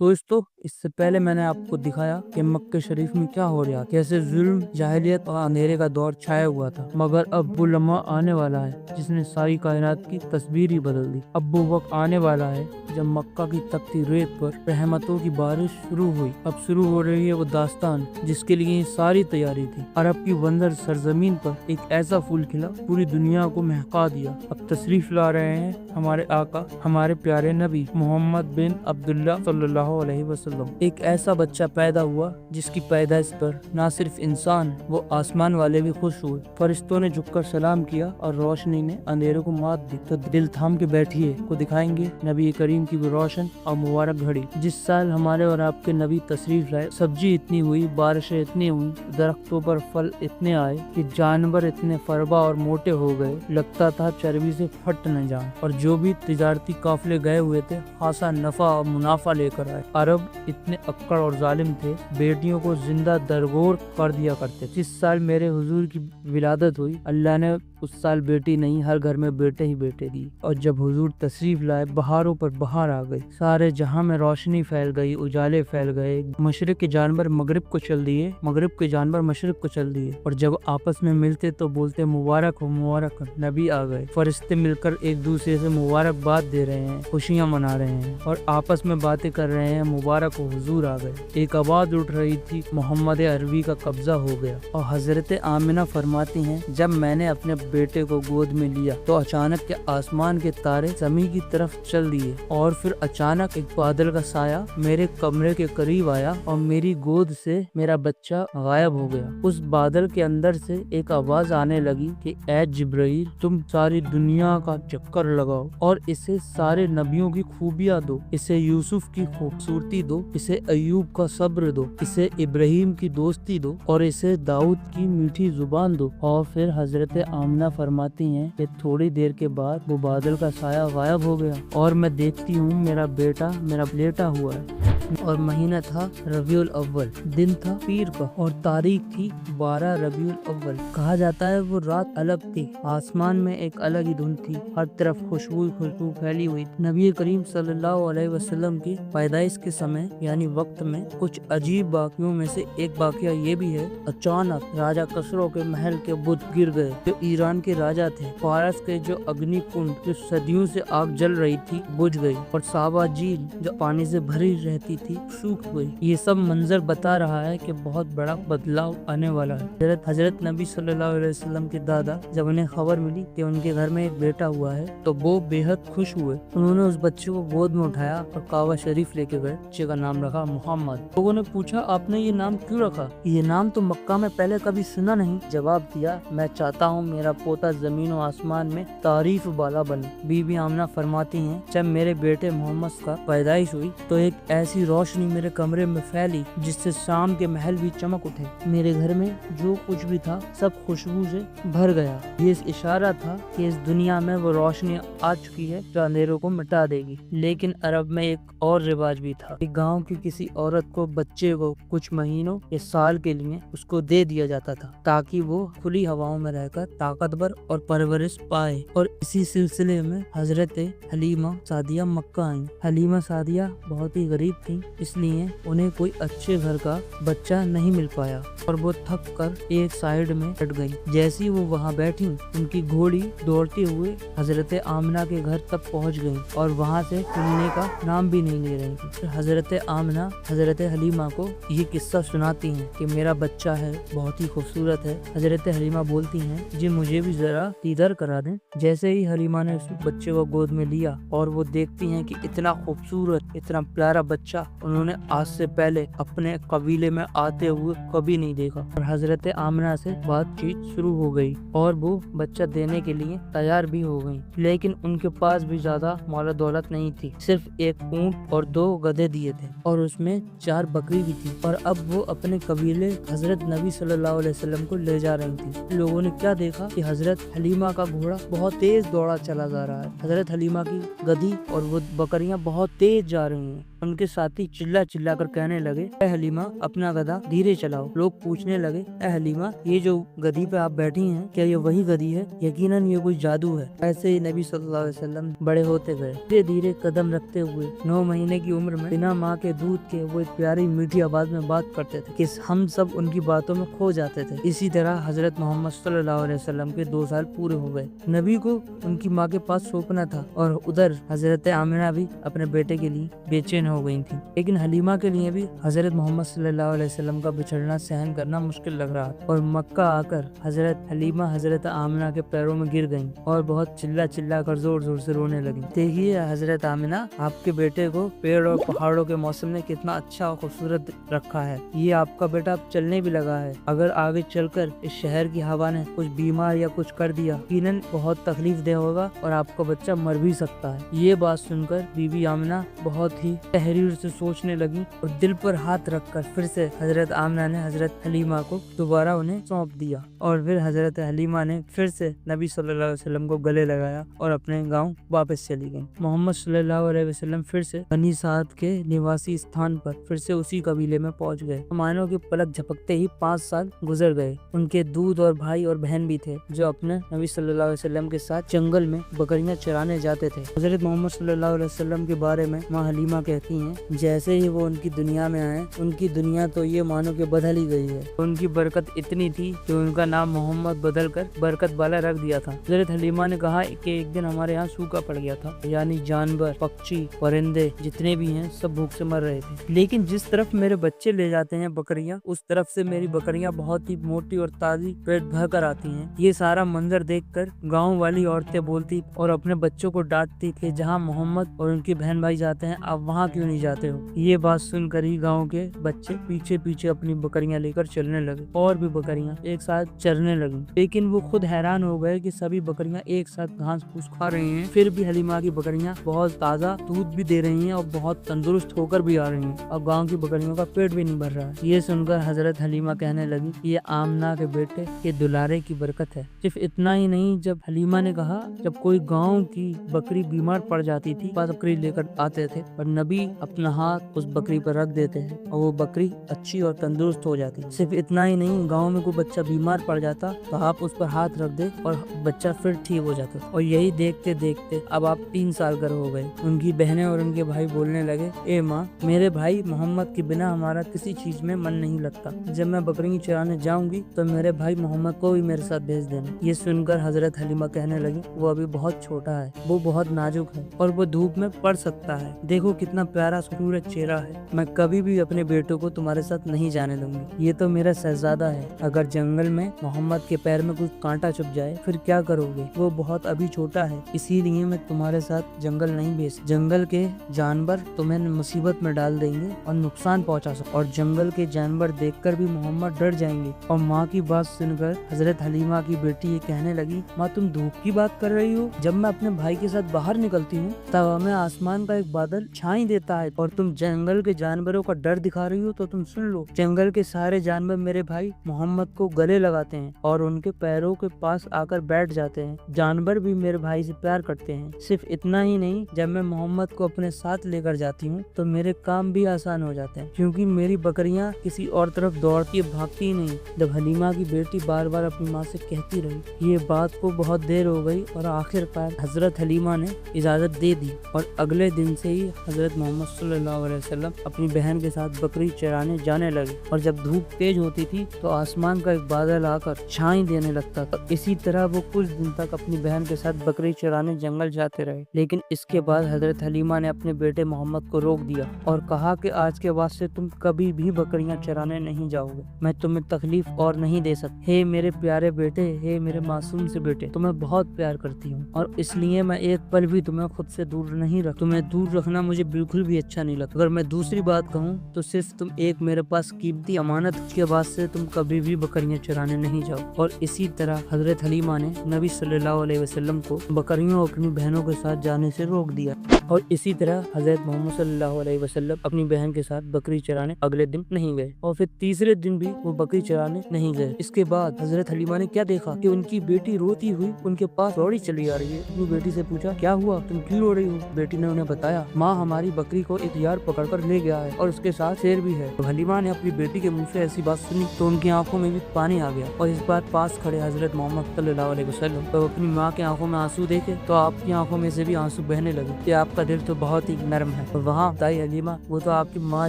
दोस्तों, इससे पहले मैंने आपको दिखाया कि मक्के शरीफ में क्या हो रहा, कैसे जुल्म, जाहिलियत और अंधेरे का दौर छाया हुआ था। मगर अब वो लम्हा आने वाला है जिसने सारी कायनात की तस्वीर ही बदल दी। अब वो वक्त आने वाला है जब मक्का की तपती रेत पर रहमतों की बारिश शुरू हुई। अब शुरू हो रही है वो दास्तान जिसके लिए ये सारी तैयारी थी। अरब की बंदर सरजमीन पर एक ऐसा फूल खिला, पूरी दुनिया को महका दिया। अब तशरीफ ला रहे हैं हमारे आका, हमारे प्यारे नबी मोहम्मद बिन अब्दुल्ला सल्लल्लाहु अलैहि वसल्लम। एक ऐसा बच्चा पैदा हुआ जिसकी पैदाइश पर ना सिर्फ इंसान, वो आसमान वाले भी खुश हुए। फरिश्तों ने झुककर सलाम किया और रोशनी ने अंधेरे को मात दी। तो दिल थाम के बैठिए, को दिखाएंगे नबी करीम की वो रोशन और मुबारक घड़ी। जिस साल हमारे और आपके नबी तशरीफ लाए, सब्जी इतनी हुई, बारिशें इतनी हुई, दरख्तों पर फल इतने आए कि जानवर इतने फरबा और मोटे हो गए, लगता था चर्बी से फट न जाए। और जो भी तिजारती काफिले गए हुए थे, खासा नफा और मुनाफा लेकर आए। अरब इतने अक्कड़ और जालिम थे, बेटियों को जिंदा दरगोर कर दिया करते। जिस साल मेरे हुजूर की विलादत हुई, अल्लाह ने उस साल बेटी नहीं, हर घर में बेटे ही बेटे दी। और जब हुजूर तशरीफ लाए, बहारों पर बहार आ गई, सारे जहां में रोशनी फैल गई, उजाले फैल गए। मशरिक के जानवर मगरिब को चल दिए, मगरिब के जानवर मशरिक को चल दिए। और जब आपस में मिलते तो बोलते मुबारक हो, मुबारक हो, नबी आ गए। फरिश्ते मिलकर एक दूसरे से मुबारकबाद दे रहे हैं, खुशियां मना रहे हैं और आपस में बातें कर रहे हैं, मुबारक हो, हुजूर आ गए। एक आवाज उठ रही थी, मोहम्मद अरबी का कब्जा हो गया। और हजरत आमिना फरमाती हैं, जब मैंने अपने बेटे को गोद में लिया तो अचानक के आसमान के तारे जमीन की तरफ चल दिए और फिर अचानक एक बादल का साया मेरे कमरे के करीब आया और मेरी गोद से मेरा बच्चा गायब हो गया। उस बादल के अंदर से एक आवाज आने लगी कि ऐ जिब्राइल, तुम सारी दुनिया का चक्कर लगाओ और इसे सारे नबियों की खूबियाँ दो, इसे यूसुफ की खूबसूरती दो, इसे अयूब का सब्र दो, इसे इब्राहिम की दोस्ती दो और इसे दाऊद की मीठी जुबान दो। और फिर हजरत आमिना फरमाती हैं कि थोड़ी देर के बाद वो बादल का साया गायब हो गया और मैं देखती हूँ मेरा बेटा मेरा लेटा हुआ है। और महीना था रबीउल अव्वल, दिन था पीर का और तारीख थी 12 रबीउल अव्वल। कहा जाता है वो रात अलग थी, आसमान में एक अलग ही धुन थी, हर तरफ खुशबू फैली हुई। नबी करीम सल्लल्लाहु अलैहि वसल्लम की पैदाइश के समय यानी वक्त में कुछ अजीब वाक़ियों में से एक वाक़या ये भी है, अचानक राजा कसरो के महल के बुत गिर गए। जो ईरान के राजा थे, फारस के जो अग्नि कुंड जो सदियों से आग जल रही थी बुझ गई और साबा झील जो पानी से भरी रहती थी सूख गई। ये सब मंजर बता रहा है कि बहुत बड़ा बदलाव आने वाला है। हजरत नबी सल्लल्लाहु अलैहि वसल्लम के दादा जब उन्हें खबर मिली कि उनके घर में एक बेटा हुआ है तो वो बेहद खुश हुए। उन्होंने उस बच्चे को गोद में उठाया और काबा शरीफ लेके गए। बच्चे का नाम रखा मोहम्मद। लोगों ने पूछा, आपने ये नाम क्यों रखा? ये नाम तो मक्का में पहले कभी सुना नहीं। जवाब दिया, मैं चाहता हूँ मेरा पोता जमीन और आसमान में तारीफ वाला बने। बीबी आमना फरमाती हैं, जब मेरे बेटे मोहम्मद का पैदाइश हुई तो एक ऐसी रोशनी मेरे कमरे में फैली जिससे शाम के महल भी चमक उठे। मेरे घर में जो कुछ भी था सब खुशबू से भर गया। ये इशारा था कि इस दुनिया में वो रोशनी आ चुकी है जो अंधेरों को मिटा देगी। लेकिन अरब में एक और रिवाज भी था कि गांव की किसी औरत को बच्चे को कुछ महीनों या साल के लिए उसको दे दिया जाता था ताकि वो खुली हवाओं में रहकर ताकतवर और परवरिश पाए। और इसी सिलसिले में हजरत हलीमा सादिया मक्का आई। हलीमा सादिया बहुत ही गरीब थी, इसलिए उन्हें कोई अच्छे घर का बच्चा नहीं मिल पाया और वो थक कर एक साइड में बैठ गई। जैसी वो वहाँ बैठी, उनकी घोड़ी दौड़ते हुए हजरत आमना के घर तक पहुँच गई और वहाँ से खुलने का नाम भी नहीं ले रही थी। हजरत आमना हजरत हलीमा को ये किस्सा सुनाती हैं कि मेरा बच्चा है, बहुत ही खूबसूरत है। हजरत हलीमा बोलती हैं, जी मुझे भी जरा दीदार करा दें। जैसे ही हलीमा ने उस बच्चे को गोद में लिया और वो देखती हैं कि इतना खूबसूरत, इतना प्यारा बच्चा उन्होंने आज से पहले अपने कबीले में आते हुए कभी नहीं देखा। और हजरत आमना से बातचीत शुरू हो गई और वो बच्चा देने के लिए तैयार भी हो गई। लेकिन उनके पास भी ज्यादा मौला दौलत नहीं थी, सिर्फ एक ऊंट और 2 गधे दिए थे और उसमें 4 बकरी भी थी। और अब वो अपने कबीले हजरत नबी सल्लल्लाहु अलैहि वसल्लम को ले जा रही थी। लोगों ने क्या देखा कि हजरत हलीमा का घोड़ा बहुत तेज दौड़ा चला जा रहा है, हजरत हलीमा की गधी और वो बकरियां बहुत तेज जा रही हैं। उनके साथी चिल्ला चिल्ला कर कहने लगे, ए हलीमा अपना गधा धीरे चलाओ। लोग पूछने लगे, ए हलीमा ये जो गधी पे आप बैठी हैं क्या ये वही गधी है? यकीनन ये कोई जादू है। ऐसे ही नबी सल्लल्लाहु अलैहि वसल्लम बड़े होते गए, धीरे धीरे कदम रखते हुए 9 महीने की उम्र में बिना माँ के दूध के वो एक प्यारी मीठी आवाज में बात करते थे कि हम सब उनकी बातों में खो जाते थे। इसी तरह हजरत मोहम्मद सल्लल्लाहु अलैहि वसल्लम के 2 साल पूरे हो गए। नबी को उनकी माँ के पास सौंपना था और उधर हजरत आमिना भी अपने बेटे के लिए बेचैन हो गई थी। लेकिन हलीमा के लिए भी हजरत मोहम्मद सल्लल्लाहु अलैहि वसल्लम का बिछड़ना सहन करना मुश्किल लग रहा था और मक्का आकर हजरत हलीमा हजरत आमिना के पैरों में गिर गईं और बहुत चिल्ला चिल्ला कर जोर जोर से रोने लगी। देखिए हजरत आमिना, आपके बेटे को पेड़ और पहाड़ों के मौसम ने कितना अच्छा और खूबसूरत रखा है। ये आपका बेटा अब चलने भी लगा है। अगर आगे चलकर इस शहर की हवा ने कुछ बीमार या कुछ कर दिया, यकीनन बहुत तकलीफ दे होगा और आपका बच्चा मर भी सकता है। ये बात सुनकर बीबी आमिना बहुत ही तहरीर से सोचने लगी और दिल पर हाथ रखकर फिर से हजरत आमिना ने हजरत हलीमा को दोबारा उन्हें सौंप दिया और फिर हजरत हलीमा ने फिर से नबी सल्लल्लाहु अलैहि वसल्लम को गले लगाया और अपने गांव वापस चली गईं। मोहम्मद सल्लल्लाहु अलैहि वसल्लम फिर से बनी साद के निवासी स्थान पर फिर से उसी कबीले में पहुंच गए। मानो की पलक झपकते ही 5 साल गुजर गए। उनके दूध और भाई और बहन भी थे जो अपने नबी सल्लल्लाहु अलैहि वसल्लम के साथ जंगल में बकरियां चराने जाते थे। हजरत मोहम्मद सल्लल्लाहु अलैहि वसल्लम के बारे में माँ हलीमा कहती हैं, जैसे ही वो उनकी दुनिया में आए, उनकी दुनिया तो ये मानो कि बदल ही गई है। उनकी बरकत इतनी थी कि उनका नाम मोहम्मद बदल कर बरकत वाला रख दिया था। हजरत हलीमा ने कहा कि एक दिन हमारे यहाँ सूखा पड़ गया था, यानी जानवर, पक्षी, परिंदे जितने भी हैं सब भूख से मर रहे थे। लेकिन जिस तरफ मेरे बच्चे ले जाते हैं बकरियां, उस तरफ से मेरी बकरियां बहुत ही मोटी और ताजी पेट भर कर आती हैं। ये सारा मंजर देखकर गांव वाली औरतें बोलती और अपने बच्चों को डांटती कि जहां मोहम्मद और उनके बहन भाई जाते हैं आप वहां क्यों नहीं जाते हो। ये बात सुनकर ही गाँव के बच्चे पीछे पीछे अपनी बकरियां लेकर चलने लगे और भी बकरियां एक साथ चरने लगी। लेकिन वो खुद हैरान हो गए कि सभी बकरियां एक साथ घास फूस खा रही हैं, फिर भी हलीमा की बकरियां बहुत ताज़ा दूध भी दे रही हैं और बहुत तंदुरुस्त होकर भी आ रही हैं और गांव की बकरियों का पेट भी नहीं भर रहा है। ये सुनकर हजरत हलीमा कहने लगी, ये आमना के बेटे के दुलारे की बरकत है। सिर्फ इतना ही नहीं, जब हलीमा ने कहा जब कोई गाँव की बकरी बीमार पड़ जाती थी, बकरी लेकर आते थे और नबी अपना हाथ उस बकरी पर रख देते हैं और वो बकरी अच्छी और तंदुरुस्त हो जाती। सिर्फ इतना ही नहीं, गाँव में कोई बच्चा बीमार पड़ जाता तो आप उस पर हाथ रख दे और बच्चा फिर ठीक हो जाता। और यही देखते देखते अब आप 3 साल कर हो गए। उनकी बहनें और उनके भाई बोलने लगे, ए माँ, मेरे भाई मोहम्मद के बिना हमारा किसी चीज में मन नहीं लगता। जब मैं बकरी चराने जाऊंगी तो मेरे भाई मोहम्मद को भी मेरे साथ भेज देना। ये सुनकर हजरत हलीमा कहने लगी, वो अभी बहुत छोटा है, वो बहुत नाजुक है और वो धूप में पड़ सकता है। देखो कितना प्यारा खूबसूरत चेहरा है। मैं कभी भी अपने बेटों को तुम्हारे साथ नहीं जाने दूंगी। ये तो मेरा शहजादा है। अगर जंगल में मोहम्मद के पैर में कुछ कांटा चुभ जाए फिर क्या करोगे? वो बहुत अभी छोटा है, इसीलिए मैं तुम्हारे साथ जंगल नहीं भेज। जंगल के जानवर तुम्हें मुसीबत में डाल देंगे और नुकसान पहुंचा सकते और जंगल के जानवर देखकर भी मोहम्मद डर जाएंगे। और माँ की बात सुनकर हजरत हलीमा की बेटी ये कहने लगी, माँ तुम धूप की बात कर रही हो? जब मैं अपने भाई के साथ बाहर निकलती हूँ तब हमें आसमान का एक बादल छाई देता है और तुम जंगल के जानवरों का डर दिखा रही हो। तो तुम सुन लो, जंगल के सारे जानवर मेरे भाई मोहम्मद को गले लगाते हैं और उनके पैरों के पास आकर बैठ जाते हैं। जानवर भी मेरे भाई से प्यार करते हैं। सिर्फ इतना ही नहीं, जब मैं मोहम्मद को अपने साथ लेकर जाती हूँ तो मेरे काम भी आसान हो जाते हैं, क्योंकि मेरी बकरियाँ किसी और तरफ दौड़ती भागती ही नहीं। जब हलीमा की बेटी बार बार अपनी माँ से कहती रही, ये बात को बहुत देर हो गई और आखिरकार हजरत हलीमा ने इजाजत दे दी और अगले दिन से ही हजरत मोहम्मद सल्लल्लाहु अलैहि वसल्लम अपनी बहन के साथ बकरी चराने जाने लगे। और जब धूप तेज होती थी तो आसमान का एक बादल आकर छाई देने लगता था। इसी तरह वो कुछ दिन तक अपनी बहन के साथ बकरी चराने जंगल जाते रहे। लेकिन इसके बाद हजरत हलीमा ने अपने बेटे मोहम्मद को रोक दिया और कहा कि आज के बाद से तुम कभी भी बकरियां चराने नहीं जाओगे। मैं तुम्हें तकलीफ और नहीं दे सकती। हे मेरे प्यारे बेटे, हे मेरे मासूम से बेटे, तुम्हें बहुत प्यार करती हूँ और इसलिए मैं एक पल भी तुम्हें खुद से दूर नहीं रख। तुम्हें दूर रखना मुझे बिल्कुल भी अच्छा नहीं लगता। अगर मैं दूसरी बात कहूँ तो सिर्फ तुम एक मेरे पास कीमती अमानत के बाद से तुम कभी भी बकरियां चराने नहीं जाओ। और इसी तरह हजरत हलीमा ने नबी सल्लल्लाहु अलैहि वसल्लम को बकरियों और अपनी बहनों के साथ जाने से रोक दिया। और इसी तरह हजरत मोहम्मद सल्लल्लाहु अलैहि वसल्लम अपनी बहन के साथ बकरी चराने अगले दिन नहीं गए और फिर तीसरे दिन भी वो बकरी चराने नहीं गए। इसके बाद हजरत हलीमा ने क्या देखा कि उनकी बेटी रोती हुई उनके पास दौड़ी चली आ रही है। अपनी बेटी से पूछा, क्या हुआ, तुम क्यों रो रही हो? बेटी ने उन्हें बताया, माँ हमारी बकरी को एक यार पकड़ कर ले गया है और उसके साथ शेर भी है। तो हलीमा ने अपनी बेटी के मुँह से ऐसी बात सुनी तो उनकी आंखों में भी पानी आ गया और इस बात पास खड़े हजरत मोहम्मद सल्लल्लाहु अलैहि वसल्लम तो अपनी माँ की आंखों में आंसू देखे तो आपकी आंखों में से भी आंसू बहने लगे कि आपका दिल तो बहुत ही नरम है। और वहाँ दाई हलीमा वो तो आपकी माँ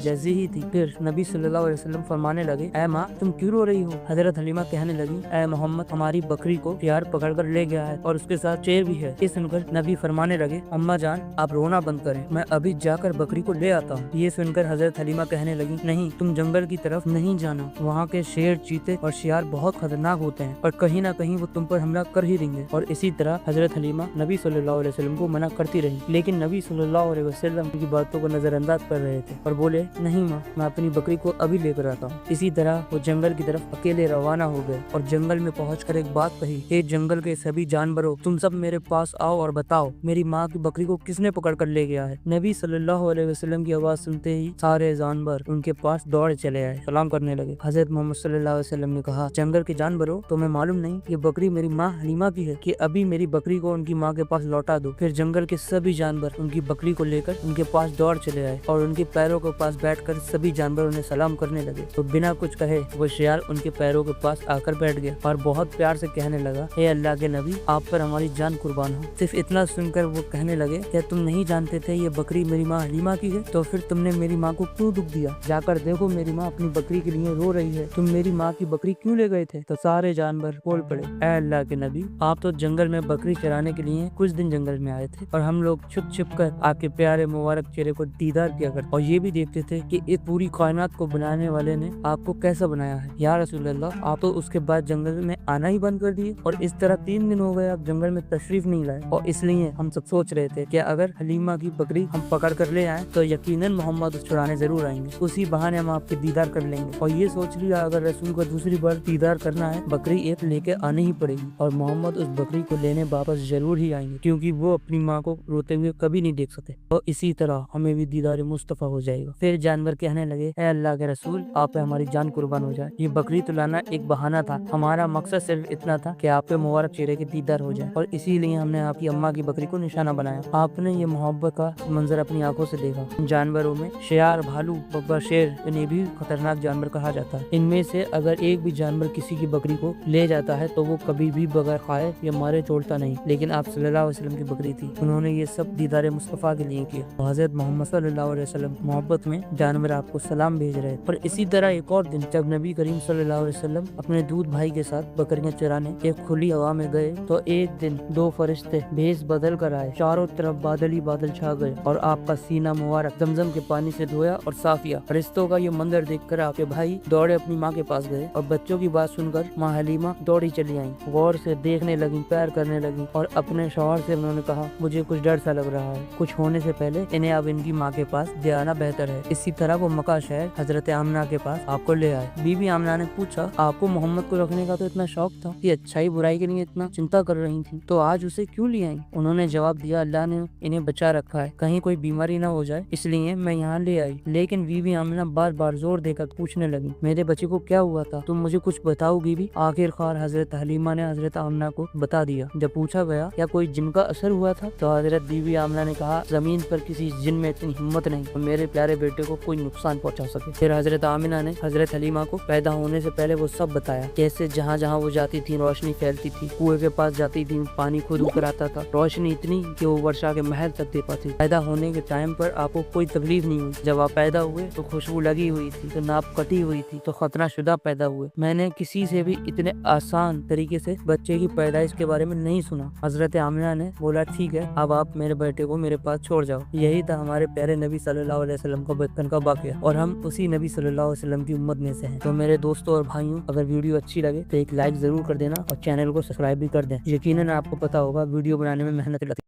जैसी ही थी। फिर नबी सल्लल्लाहु अलैहि वसल्लम फरमाने लगे, ऐ माँ तुम क्यों रो रही हो? हजरत हलीमा कहने लगी, ऐ मोहम्मद हमारी बकरी को यार पकड़ कर ले गया है और उसके साथ शेर भी है। ये सुनकर नबी फरमाने लगे, अम्मा जान आप रोना बंद करें, मैं अभी जाकर बकरी को ले आता हूँ। ये सुनकर हजरत हलीमा कहने लगी, नहीं तुम जंगल की तरफ नहीं जाना, वहाँ के शेर, चीते और शियार बहुत खतरनाक होते हैं और कहीं ना कहीं वो तुम पर हमला कर ही देंगे। और इसी तरह हजरत हलीमा नबी सल्लल्लाहु अलैहि वसल्लम को मना करती रही, लेकिन नबी सल्लल्लाहु अलैहि वसल्लम की बातों को नजरअंदाज कर रहे थे और बोले, नहीं माँ मैं अपनी बकरी को अभी लेकर आता हूँ। इसी तरह वो जंगल की तरफ अकेले रवाना हो गए और जंगल में पहुंचकर एक बात कही, हे जंगल के सभी जानवरों तुम सब मेरे पास आओ और बताओ मेरी माँ की बकरी को किसने पकड़ कर ले गया है। नबी सल्लल्लाहु अलैहि वसल्लम की आवाज सुनते ही सारे जानवर उनके पास दौड़ चले आए, सलाम करने लगे। हजरत मोहम्मद सल्लल्लाहु अलैहि वसल्लम ने कहा, जंगल के जानवरों तुम्हें मालूम नहीं ये बकरी मेरी माँ हलीमा की है कि अभी मेरी बकरी को उनकी माँ के पास लौटा दो। फिर जंगल के सभी जानवर उनकी बकरी को लेकर उनके पास दौड़ चले आए और उनके पैरों के पास बैठकर सभी जानवर उन्हें सलाम करने लगे। तो बिना कुछ कहे वो शियार उनके पैरों के पास आकर बैठ गया और बहुत प्यार से कहने लगा, हे अल्लाह के नबी आप पर हमारी जान कुर्बान हो। सिर्फ इतना सुनकर वो कहने लगे, क्या तुम नहीं जानते थे ये बकरी मेरी माँ हलीमा की है? तो फिर तुमने मेरी माँ को क्यों दुख दिया? जाकर देखो मेरी माँ अपनी बकरी के लिए रो रही है, तुम मेरी माँ की बकरी क्यों ले गए थे? तो सारे जानवर बोल पड़े, ऐ अल्लाह के नबी आप तो जंगल में बकरी चराने के लिए कुछ दिन जंगल में आए थे और हम लोग छुप छुप कर आपके प्यारे मुबारक चेहरे को दीदार किया करते और ये भी देखते थे कि इस पूरी कायनात को बनाने वाले ने आपको कैसा बनाया है। या रसूल अल्लाह आप तो उसके बाद जंगल में आना ही बंद कर दिए और इस तरह 3 दिन हो गए आप जंगल में तशरीफ नहीं लाए और इसलिए हम सब सोच रहे थे कि अगर हलीमा की बकरी हम पकड़ कर ले आए तो यकीनन मोहम्मद उस छुड़ाने जरूर आएंगे, उसी बहाने हम आपके दीदार कर लेंगे। और ये सोच लिया अगर रसूल को दूसरी बार दीदार करना है बकरी एक लेके आनी ही पड़ेगी और मोहम्मद उस बकरी को लेने वापस जरूर ही आएंगे क्योंकि वो अपनी माँ को रोते हुए कभी नहीं देख सकते और इसी तरह हमें भी दीदार मुस्तफा हो जाएगा। फिर जानवर कहने लगे, ऐ अल्लाह के रसूल आप पे हमारी जान कुर्बान हो जाए, ये बकरी तो लाना एक बहाना था, हमारा मकसद सिर्फ इतना था कि आप पे मुबारक चेहरे के दीदार हो जाए और इसीलिए हमने आपकी अम्मा की बकरी को निशाना बनाया। आपने ये मोहब्बत का मंजर अपनी आंखों से देखा। जानवरों में शियार, भालू, बब्बर, शेर इन्हें भी खतरनाक जानवर कहा जाता है। इनमें से अगर एक भी जानवर किसी की बकरी को ले जाता है तो वो कभी भी बगैर खाए या मारे छोड़ता नहीं, लेकिन आप सल्लल्लाहु अलैहि वसल्लम की बकरी थी, उन्होंने ये सब दीदार मुस्तफा के लिए किया। हजरत मोहम्मद सल्लल्लाहु अलैहि वसल्लम मोहब्बत में जानवर आपको सलाम भेज रहे थे। और इसी तरह एक और दिन जब नबी करीम सल्लल्लाहु अलैहि वसल्लम अपने दूध भाई के साथ बकरियां चराने एक खुली हवा में गए तो एक दिन 2 फरिश्ते भेस बदल कर आए, चारों तरफ बादल ही बादल छा गए और आपका सीना मुबारक जमजम के पानी से धोया और साफ किया। फरिश्तों का ये मंजर देखकर आपके भाई दौड़े अपनी माँ के पास गए और बच्चों की बात सुनकर माँ हलीमा दौड़ी चली आई, गौर से देखने लगी, प्यार करने लगी और अपने शौहर से उन्होंने कहा, मुझे कुछ डर सा लग रहा है, कुछ होने से पहले इन्हें अब इनकी माँ के पास ले आना बेहतर है। इसी तरह वो मक्का शहर हजरत आमना के पास आपको ले आए। बीबी आमना ने पूछा, आपको मोहम्मद को रखने का तो इतना शौक था कि अच्छाई बुराई के लिए इतना चिंता कर रही थी, तो आज उसे क्यों ले आई? उन्होंने जवाब दिया, अल्लाह ने इन्हें बचा रखा है, कहीं कोई बीमारी ना हो जाए इसलिए मैं यहाँ ले आई। लेकिन बीबी आमना बार बार जोर देकर पूछने लगी, मेरे बच्चे को क्या हुआ था, तुम मुझे कुछ बताओ बीबी। आखिरकार हजरत हलीमा ने हजरत आमना को बता दिया। जब पूछा गया क्या कोई जिन का असर हुआ था तो हजरत बीबी आमना ने कहा, जमीन पर किसी जिन में इतनी हिम्मत नहीं तो मेरे प्यारे बेटे को कोई नुकसान पहुंचा सके। फिर हजरत आमिना ने हजरत हलीमा को पैदा होने से पहले वो सब बताया, कैसे जहाँ जहाँ वो जाती थी रोशनी फैलती थी, कुएं के पास जाती थी पानी खुद ऊपर आता था, रोशनी इतनी कि वो वर्षा के महल तक दे पाती। पैदा होने के टाइम पर आपको कोई तकलीफ नहीं हुई, जब आप पैदा हुए तो खुशबू लगी हुई थी, तो नाप कटी हुई थी, तो खतना शुदा पैदा हुए। मैंने किसी से भी इतने आसान तरीके से बच्चे की पैदाइश के बारे में नहीं सुना। हजरत आमिना ने बोला, ठीक है अब आप मेरे बेटे को मेरे पास छोड़ जाओ। यही था हमारे प्यारे नबी सल्लल्लाहु अलैहि वसल्लम का बचपन का वाकया और हम उसी नबी सल्लल्लाहु अलैहि वसल्लम की उम्मत में से हैं। तो मेरे दोस्तों और भाइयों, अगर वीडियो अच्छी लगे तो एक लाइक जरूर कर देना और चैनल को सब्सक्राइब भी कर दें। यकीनन आपको पता होगा वीडियो बनाने में मेहनत लगती है।